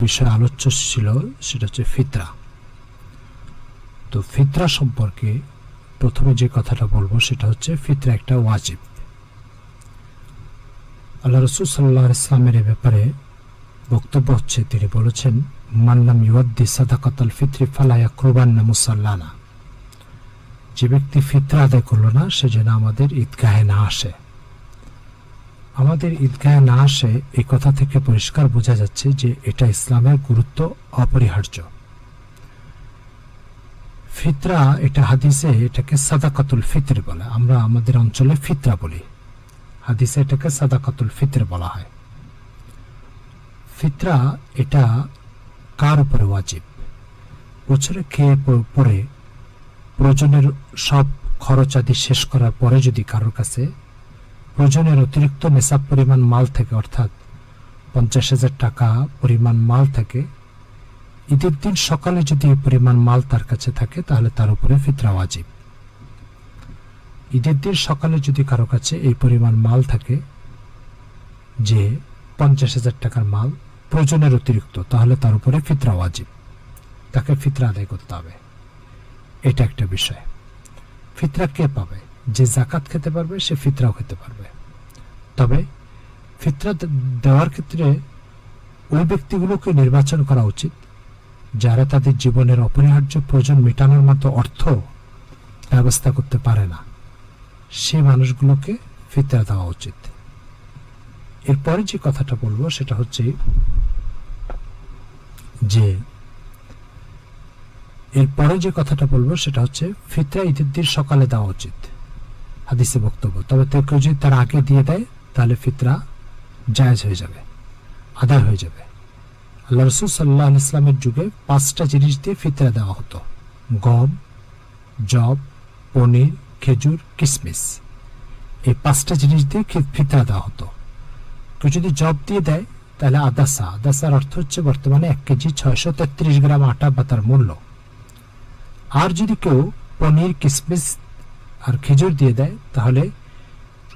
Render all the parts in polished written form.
বিষয় আলোচ্য ছিল সেটা হচ্ছে ফিতরা। তো ফিতরা সম্পর্কে প্রথমে যে কথাটা বলবো সেটা হচ্ছে ফিতরা একটা ওয়াজিব। আল্লাহ রাসূল সাল্লাল্লাহু আলাইহি ওয়াসাল্লামের এই ব্যাপারে বক্তব্য হচ্ছে, তিনি বলেছেন, মান লাম ইউদ্দি সাদাকাতুল ফিতরি ফালা ইয়াকরুবান্না মুসাল্লানা। যে ব্যক্তি ফিতরা আদায় করলো না সে যেন আমাদের ঈদগাহে না আসে। আমাদের ঈদগাহে না আসে এই কথা থেকে পরিষ্কার বোঝা যাচ্ছে যে এটা ইসলামের গুরুত্ব অপরিহার্য। ফিতরা এটা হাদিসে এটাকে সাদাকাতুল ফিতর বলে, আমরা আমাদের অঞ্চলে ফিতরা বলি, হাদিসে এটাকে সাদাকাতুল ফিতর বলা হয়। ফিতরা এটা কার উপরে ওয়াজিব? বছরে খেয়ে পরে প্রয়োজনের সব খরচ আদি শেষ করার পরে যদি কারোর কাছে প্রয়োজনের অতিরিক্ত নেশাব পরিমাণ মাল থাকে, অর্থাৎ 50,000 টাকা পরিমাণ মাল থাকে, ঈদের দিন সকালে যদি এই পরিমাণ মাল তার কাছে থাকে তাহলে তার উপরে ফিতরা ওয়াজিব। ঈদের দিন সকালে যদি কারো কাছে এই পরিমাণ মাল থাকে যে 50,000 টাকার মাল প্রয়োজনের অতিরিক্ত, তাহলে তার উপরে ফিতরা ওয়াজিব, তাকে ফিতরা আদায় করতে হবে। এটা একটা বিষয়। ফিতরা কে পাবে? যে যাকাত খেতে পারবে সে ফিতরাও খেতে পারবে। তবে ফিতরা দেওয়ার ক্ষেত্রে ওই ব্যক্তিগুলোকে নির্বাচন করা উচিত যারা তাদের জীবনের অপরিহার্য প্রয়োজন মেটানোর মতো অর্থ ব্যবস্থা করতে পারে না, সেই মানুষগুলোকে ফিতরা দেওয়া উচিত। এরপরে যে কথাটা বলবো সেটা হচ্ছে ফিতরা ঈদের দিন সকালে দেওয়া উচিত, হাদিসে বক্তব্য। তবে কেউ যদি তার আগে দিয়ে দেয় তাহলে ফিতরা জায়েজ হয়ে যাবে, আদায় হয়ে যাবে। আল্লাহ রাসূল সাল্লাল্লাহু আলাইহি ওয়াসাল্লামের যুগে 5টা জিনিস দিয়ে ফিতরা দেওয়া হতো: গম, জব, পনির, খেজুর, কিশমিশ। এই 5টা জিনিস দিয়ে ফিতরা দেওয়া হতো। কেউ যদি জব দিয়ে দেয় তাহলে আদাসার অর্থ হচ্ছে বর্তমানে 1 কেজি 633 গ্রাম আটা বা তার মূল্য। আর যদি কেউ পনির, কিশমিশ আর খেজুর দিয়ে দেয় তাহলে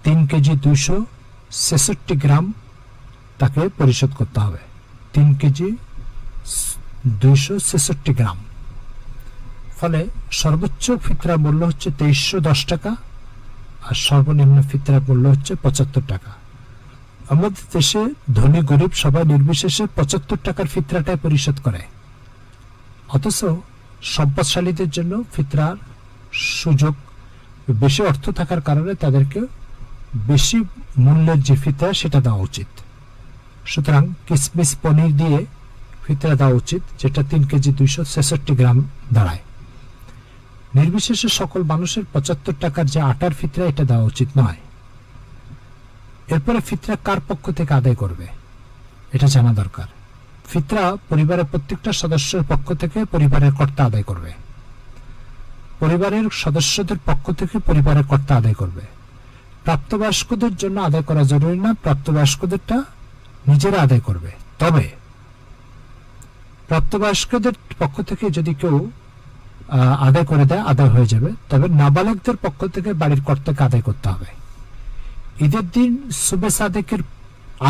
3 কেজি 266 গ্রাম তাকে পরিশোধ করতে হবে। 3 কেজি 266 গ্রাম। ফলে সর্বোচ্চ ফিতরা মূল্য হচ্ছে 2310 টাকা আর সর্বনিম্ন ফিতরা মূল্য হচ্ছে 75 টাকা। আমাদের দেশে ধনী গরিব সবাই নির্বিশেষে 75 টাকার ফিতরাটাই পরিশোধ করে, অথচ সম্পদশালীদের জন্য ফিতরার সুযোগ বেশি, অর্থ থাকার কারণে তাদেরকে বেশি মূল্যের যে ফিতরা সেটা দেওয়া উচিত। সুতরাং কিশমিশ, পনির দিয়ে ফিতরা দেওয়া উচিত, যেটা 3 কেজি 266 গ্রাম দাঁড়ায়। নির্বিশেষে সকল মানুষের 75 টাকার যে আটার ফিতরা এটা দেওয়া উচিত নয়। এরপরে ফিতরা কার পক্ষ থেকে আদায় করবে এটা জানা দরকার। ফিতরা পরিবারের প্রত্যেকটা সদস্যের পক্ষ থেকে পরিবারের কর্তা আদায় করবে। পরিবারের সদস্যদের পক্ষ থেকে পরিবারের কর্তা আদায় করবে। প্রাপ্তবয়স্কদের জন্য আদায় করা জরুরি না, প্রাপ্তবয়স্কদেরটা নিজেরা আদায় করবে। তবে প্রাপ্তবয়স্কদের পক্ষ থেকে যদি কেউ আদায় করে দেয় আদায় হয়ে যাবে, তবে নাবালকদের পক্ষ থেকে বাড়ির কর্তাকে আদায় করতে হবে। ঈদের দিন সুবে সাদেকের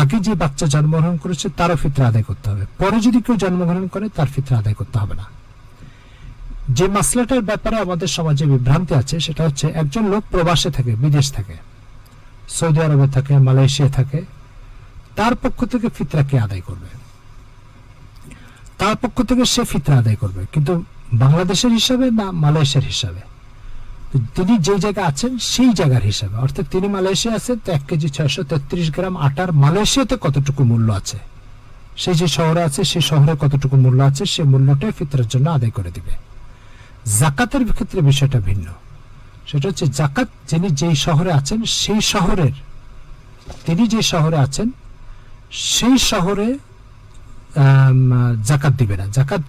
আগে যে বাচ্চা জন্মগ্রহণ করেছে তারও ফিতরা আদায় করতে হবে। পরে যদি কেউ জন্মগ্রহণ করে তার ফিতরা আদায় করতে হবে না। যে মাসলাটার ব্যাপারে আমাদের সমাজে বিভ্রান্তি আছে সেটা হচ্ছে, একজন লোক প্রবাসে থাকে, বিদেশ থাকে, সৌদি আরবে থাকে, মালয়েশিয়া থাকে, তার পক্ষ থেকে ফিতরা কে আদায় করবে? তার পক্ষ থেকে সে ফিতরা আদায় করবে, কিন্তু বাংলাদেশের হিসাবে না মালয়েশিয়ার হিসাবে? তিনি যে জায়গায় আছেন সেই জায়গার হিসাবে, অর্থাৎ তিনি মালয়েশিয়া আছেন তো 1 কেজি 633 গ্রাম আটার মালয়েশিয়াতে কতটুকু মূল্য আছে, সেই যে শহরে আছে সেই শহরে কতটুকু মূল্য আছে, সেই মূল্যটাই ফিতরার জন্য আদায় করে দিবে। জাকাতের ক্ষেত্রে বিষয়টা ভিন্ন। সেটা হচ্ছে জাকাত যিনি যেই শহরে আছেন সেই শহরের, তিনি যে শহরে আছেন সেই শহরে জাকাত দিবে না। জাকাত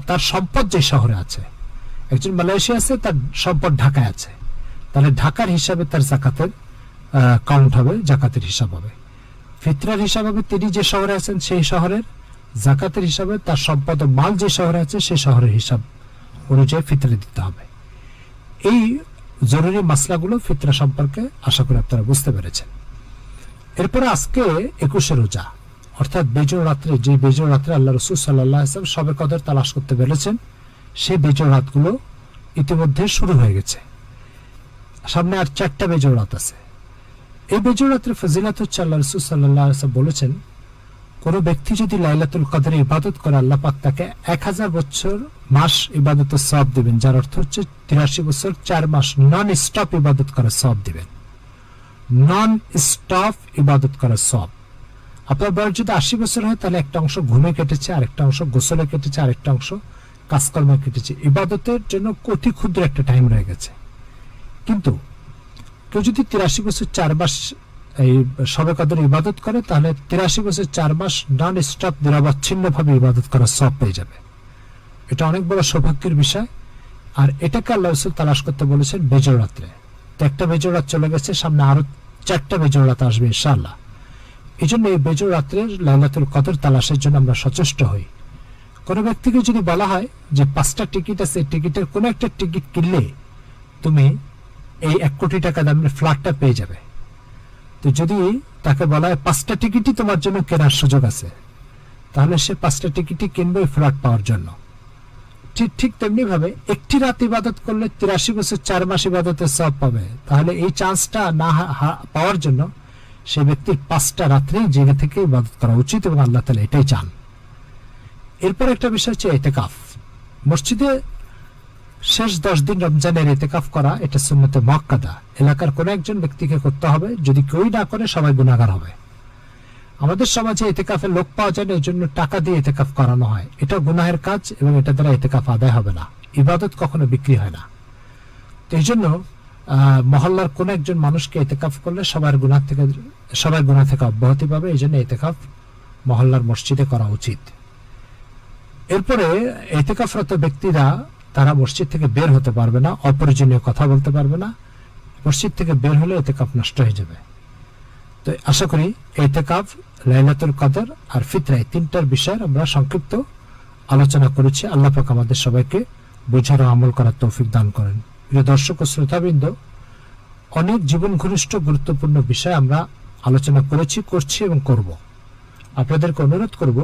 তার সম্পদ যে শহরে আছে, একজন মালয়েশিয়া আছে, তার সম্পদ ঢাকায় আছে, তাহলে ঢাকার হিসাবে তার জাকাতের কাউন্ট হবে, জাকাতের হিসাব হবে। ফিতরার হিসাব হবে তিনি যে শহরে আছেন সেই শহরের, জাকাতের হিসাবে তার সম্পদ ও মাল যে শহরে আছে সেই শহরের হিসাব অনুযায়ী ফিতরা দিতে হবে। এই জরুরি মাসলাগুলো ফিতরা সম্পর্কে আশা করি আপনারা বুঝতে পেরেছেন। এরপরে আজকে 21 রোজা, অর্থাৎ বেজোড় রাত্রে, যে বেজোড় রাত্রে আল্লাহ রাসূল সাল্লাল্লাহু আলাইহি ওয়াসাল্লাম শবে কদর তালাশ করতে বলেছেন, সেই বেজোড় রাতগুলো ইতিমধ্যে শুরু হয়ে গেছে। সামনে আর 4টা বেজোড় রাত আছে। এই বেজোড় রাতের ফজিলত হচ্ছে, আল্লাহ রাসূল সাল্লাল্লাহু আলাইহি ওয়াসাল্লাম বলেছেন, কোন ব্যক্তি যদি লাইলাতুল কদরে ইবাদত করে, আল্লাহ পাক তাকে 1000 বছর মাস ইবাদতের সওয়াব দিবেন, যার অর্থ হচ্ছে 83 বছর 4 মাস নন স্টপ ইবাদত করার সওয়াব দিবেন। নন স্টপ ইবাদত করার সওয়াব। আপনার বয়স যদি 80 বছর হয়, তাহলে একটা অংশ ঘুমে কেটেছে, আরেকটা অংশ গোসলে কেটেছে, আরেকটা অংশ কাজকর্মে কেটেছে। ইবাদতের জন্য অতি ক্ষুদ্র একটা টাইম রয়ে গেছে। কিন্তু কেউ যদি 83 বছর 4 মাস এই শবে কদর ইবাদত করে, তাহলে 83 বছর 4 মাস নন স্টপ নিরবচ্ছিন্ন ভাবে ইবাদত করার সওয়াব পেয়ে যাবে। এটা অনেক বড় সৌভাগ্যের বিষয়। আর এটাকে আল্লাহ রাসূল তালাশ করতে বলেছেন বেজোড় রাত্রে। তো একটা বেজোড় রাত চলে গেছে, সামনে আরো 4টা বেজোড় রাত আসবে ইনশাআল্লাহ। এই জন্য এই বেজোড় রাত্রে লাইলাতুল কদর তালাশের জন্য আমরা সচেষ্ট হই। কোনো ব্যক্তিকে যদি বলা হয় যে 5টা টিকিট আছে, টিকিটের কোনো একটা টিকিট কিনলে তুমি এই 1 কোটি টাকা দামের ফ্ল্যাটটা পেয়ে যাবে, তো যদি তাকে বলা হয় 5টা টিকিটই তোমার জন্য কেনার সুযোগ আছে, তাহলে সে 5টা টিকিটই কিনবে ওই ফ্ল্যাট পাওয়ার জন্য। ঠিক তেমনি ভাবে একটি রাত ইবাদত করলে 83 বছর 4 মাস ইবাদতের সওয়াব পাবে। তাহলে এই চান্সটা না পাওয়ার জন্য সে ব্যক্তির 5টা রাত্রে জেগে থেকে ইবাদত করা উচিত, এবং আল্লাহ তাআলা এটাই চান। এরপর একটা বিষয় হচ্ছে ইতিকাফ। মসজিদে শেষ 10 দিন রমজানের ইতিকাফ করা, এটা সুন্নতে মুআক্কাদা। এলাকার কোন একজন ব্যক্তিকে করতে হবে, যদি কেউই না করে সবাই গুনাহগার হবে। আমাদের সমাজে ইতিকাফের লোক পাওয়া যায় না, এই জন্য টাকা দিয়ে ইতিকাফ করানো হয়। এটা গুনাহের কাজ, এবং এটা দ্বারা ইতিকাফ আদায় হবে না। ইবাদত কখনো বিক্রি হয় না। তো এই জন্য মহল্লার কোন একজন মানুষকে ইতিকাফ করলে সবার গুনাহ থেকে অব্যাহতি পাবে। এই জন্য ইতিকাফ মহল্লার মসজিদে করা উচিত। এরপরে ইতিকাফরত ব্যক্তিরা তারা মসজিদ থেকে বের হতে পারবে না, অপ্রয়োজনীয় কথা বলতে পারবে না। মসজিদ থেকে বের হলে ইতিকাফ নষ্ট হয়ে যাবে। তো আশা করি ইতিকাফ, লাইলাতুল কদর আর ফিতরা, এই 3টার বিষয়ে আমরা সংক্ষিপ্ত আলোচনা করেছি। আল্লাহ পাক আমাদের সবাইকে বোঝার ও আমল করার তৌফিক দান করেন। প্রিয় দর্শক ও শ্রোতাবৃন্দ, অনেক জীবন ঘনিষ্ঠ গুরুত্বপূর্ণ বিষয় আমরা আলোচনা করেছি, করছি এবং করব। আপনাদেরকে অনুরোধ করব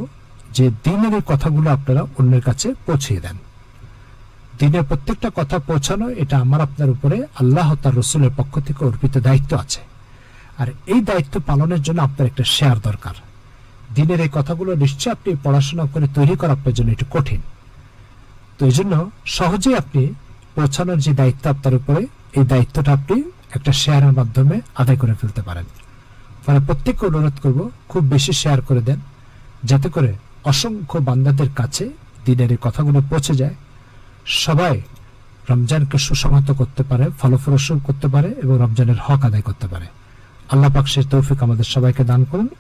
যে দ্বীনের এই কথাগুলো আপনারা অন্যের কাছে পৌঁছিয়ে দেন। দ্বীনের প্রত্যেকটা কথা পৌঁছানো, এটা আমার আপনার উপরে আল্লাহ ও তার রাসূলের পক্ষ থেকে অর্পিত দায়িত্ব আছে। আর এই দায়িত্ব পালনের জন্য আপনার একটা শেয়ার দরকার। দ্বীনের এই কথাগুলো নিশ্চয়ই আপনি পড়াশোনা করে তৈরি করা আপনার জন্য একটু কঠিন। তো এই জন্য সহজেই আপনি পৌঁছানোর যে দায়িত্ব আপনার উপরে, এই দায়িত্বটা আপনি একটা শেয়ারের মাধ্যমে আদায় করে ফেলতে পারেন। ফলে প্রত্যেককে অনুরোধ করব, খুব বেশি শেয়ার করে দেন, যাতে করে অসংখ্য বান্দাদের কাছে দ্বীনের এই কথাগুলো পৌঁছে যায়। সবাই রমজানকে সুসংহত করতে পারে, ফলপ্রসূ করতে পারে, এবং রমজানের হক আদায় করতে পারে। আল্লাহ পাক সেই তৌফিক আমাদের সবাইকে দান করুন।